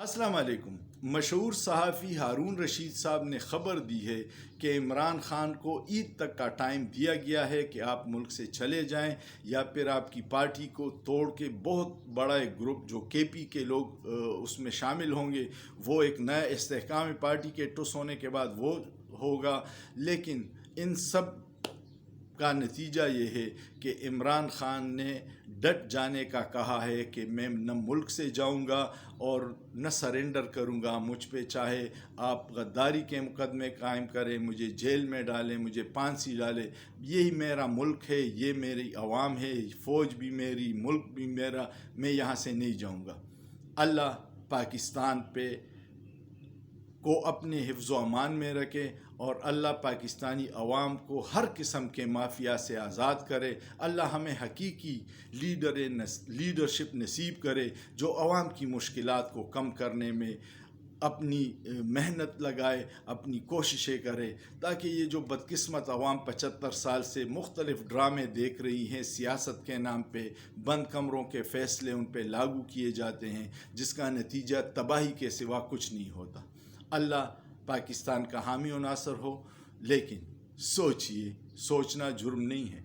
السلام علیکم۔ مشہور صحافی ہارون رشید صاحب نے خبر دی ہے کہ عمران خان کو عید تک کا ٹائم دیا گیا ہے کہ آپ ملک سے چلے جائیں یا پھر آپ کی پارٹی کو توڑ کے بہت بڑا ایک گروپ جو کے پی کے لوگ اس میں شامل ہوں گے، وہ ایک نیا استحکام پارٹی کے ٹس ہونے کے بعد وہ ہوگا۔ لیکن ان سب کا نتیجہ یہ ہے کہ عمران خان نے ڈٹ جانے کا کہا ہے کہ میں نہ ملک سے جاؤں گا اور نہ سرنڈر کروں گا، مجھ پہ چاہے آپ غداری کے مقدمے قائم کریں، مجھے جیل میں ڈالیں، مجھے پھانسی ڈالیں، یہی میرا ملک ہے، یہ میری عوام ہے، فوج بھی میری، ملک بھی میرا، میں یہاں سے نہیں جاؤں گا۔ اللہ پاکستان پہ کو اپنے حفظ و امان میں رکھے اور اللہ پاکستانی عوام کو ہر قسم کے مافیا سے آزاد کرے۔ اللہ ہمیں حقیقی لیڈرشپ نصیب کرے جو عوام کی مشکلات کو کم کرنے میں اپنی محنت لگائے، اپنی کوششیں کرے، تاکہ یہ جو بدقسمت عوام 75 سال سے مختلف ڈرامے دیکھ رہی ہیں، سیاست کے نام پہ بند کمروں کے فیصلے ان پہ لاگو کیے جاتے ہیں، جس کا نتیجہ تباہی کے سوا کچھ نہیں ہوتا۔ اللہ پاکستان کا حامی و ناصر ہو، لیکن سوچئے، سوچنا جرم نہیں ہے۔